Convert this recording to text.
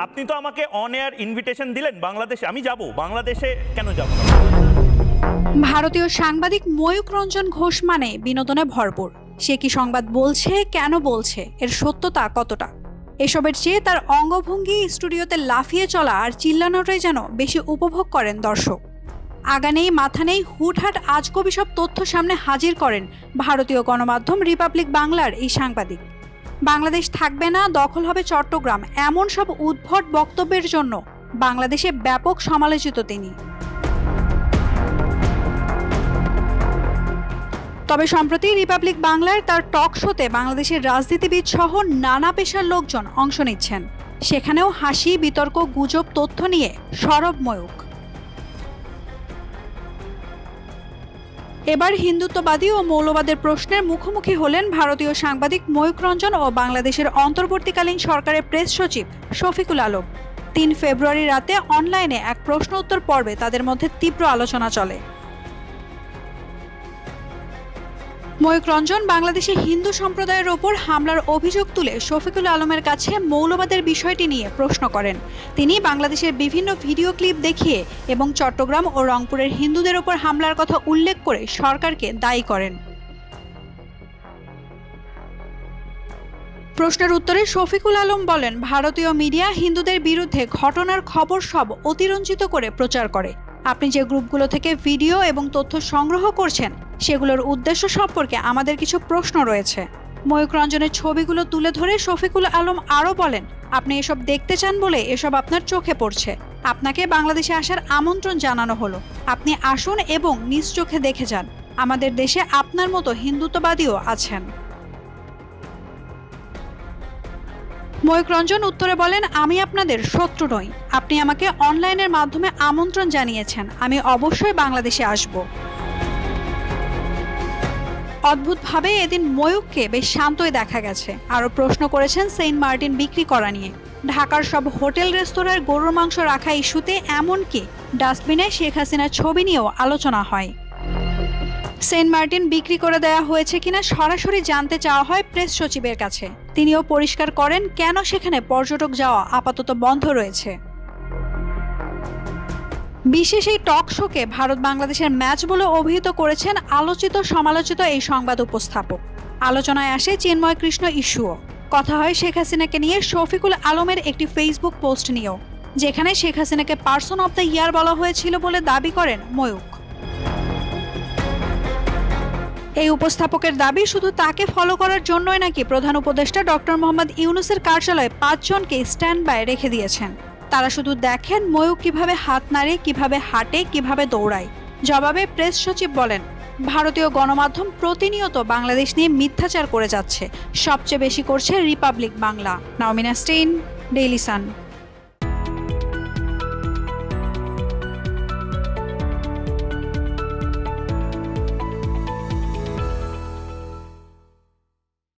আপনি তো আমাকে অন এয়ার ইনভিটেশন দিলেন বাংলাদেশে, আমি যাব, বাংলাদেশে কেন যাব না? ভারতীয় সাংবাদিক ময়ূক রঞ্জন ঘোষ মানে বিনোদনে ভরপুর। সে কি সংবাদ বলছে, কেন বলছে, এর সত্যতা কতটা, এসবের চেয়ে তার অঙ্গভঙ্গি, স্টুডিওতে লাফিয়ে চলা আর চিল্লানোটাই যেন বেশি উপভোগ করেন দর্শক। আগা নেই মাথা নেই হুটহাট আজগবি সব তথ্য সামনে হাজির করেন ভারতীয় গণমাধ্যম রিপাবলিক বাংলার এই সাংবাদিক। বাংলাদেশ থাকবে না, দখল হবে চট্টগ্রাম, এমন সব উদ্ভট বক্তব্যের জন্য বাংলাদেশে ব্যাপক সমালোচিত তিনি। তবে সম্প্রতি রিপাবলিক বাংলার তার টক শোতে বাংলাদেশের রাজনীতিবিদ সহ নানা পেশার লোকজন অংশ নিচ্ছেন। সেখানেও হাসি, বিতর্ক, গুজব, তথ্য নিয়ে সরব ময়ূক। এবার হিন্দুত্ববাদী ও মৌলবাদের প্রশ্নের মুখোমুখি হলেন ভারতীয় সাংবাদিক ময়ূক রঞ্জন ও বাংলাদেশের অন্তর্বর্তীকালীন সরকারের প্রেস সচিব শফিকুল আলম। ৩ ফেব্রুয়ারি রাতে অনলাইনে এক প্রশ্ন উত্তর পর্বে তাদের মধ্যে তীব্র আলোচনা চলে। ময়ূক রঞ্জন বাংলাদেশে হিন্দু সম্প্রদায়ের ওপর হামলার অভিযোগ তুলে শফিকুল আলমের কাছে মৌলবাদের বিষয়টি নিয়ে প্রশ্ন করেন। তিনি বাংলাদেশের বিভিন্ন ভিডিও ক্লিপ দেখিয়ে এবং চট্টগ্রাম ও রংপুরের হিন্দুদের ওপর হামলার কথা উল্লেখ করে সরকারকে দায়ী করেন। প্রশ্নের উত্তরে শফিকুল আলম বলেন, ভারতীয় মিডিয়া হিন্দুদের বিরুদ্ধে ঘটনার খবর সব অতিরঞ্জিত করে প্রচার করে। আপনি যে গ্রুপগুলো থেকে ভিডিও এবং তথ্য সংগ্রহ করছেন সেগুলোর উদ্দেশ্য সম্পর্কে আমাদের কিছু প্রশ্ন রয়েছে। ময়ূক রঞ্জনের ছবিগুলো তুলে ধরে শফিকুল আলম আরও বলেন, আপনি এসব দেখতে চান বলে এসব আপনার চোখে পড়ছে। আপনাকে বাংলাদেশে আসার আমন্ত্রণ জানানো হলো, আপনি আসুন এবং নিজ চোখে দেখে যান। আমাদের দেশে আপনার মতো হিন্দুত্ববাদীও আছেন। ময়ূক রঞ্জন উত্তরে বলেন, আমি আপনাদের শত্রু নই। আপনি আমাকে অনলাইনের মাধ্যমে আমন্ত্রণ জানিয়েছেন, আমি অবশ্যই বাংলাদেশে আসব। অদ্ভুতভাবে এদিন ময়ূককে বেশ শান্তই দেখা গেছে। আরও প্রশ্ন করেছেন সেন্ট মার্টিন বিক্রি করা নিয়ে। ঢাকার সব হোটেল রেস্তোরাঁর গরুর মাংস রাখা ইস্যুতে এমনকি ডাস্টবিনে শেখ হাসিনার ছবি নিয়েও আলোচনা হয়। সেন্ট মার্টিন বিক্রি করে দেওয়া হয়েছে কিনা সরাসরি জানতে চাওয়া হয় প্রেস সচিবের কাছে। তিনিও পরিষ্কার করেন কেন সেখানে পর্যটক যাওয়া আপাতত বন্ধ রয়েছে। বিশেষ এই টক শোকে ভারত বাংলাদেশের ম্যাচ বলে অভিহিত করেছেন আলোচিত সমালোচিত এই সংবাদ উপস্থাপক। আলোচনায় আসে চিন্ময় কৃষ্ণ ইস্যুও। কথা হয় শেখ হাসিনাকে নিয়ে শফিকুল আলমের একটি ফেসবুক পোস্ট নিয়েও, যেখানে শেখ হাসিনাকে পারসন অব দ্য ইয়ার বলা হয়েছিল বলে দাবি করেন ময়ূক। এই উপস্থাপকের দাবি, শুধু তাকে ফলো করার জন্যই নাকি প্রধান উপদেষ্টা ডক্টর মোহাম্মদ ইউনূসের কার্যালয়ে 5 জনকে স্ট্যান্ড বাই রেখে দিয়েছেন। তারা শুধু দেখেন ময়ূক কিভাবে হাত নাড়ে, কিভাবে হাঁটে, কিভাবে দৌড়ায়। জবাবে প্রেস সচিব বলেন, ভারতীয় গণমাধ্যম প্রতিনিয়ত বাংলাদেশ নিয়ে মিথ্যাচার করে যাচ্ছে, সবচেয়ে বেশি করছে Republic Bangla. নাওমিনা Steyn, Daily Sun.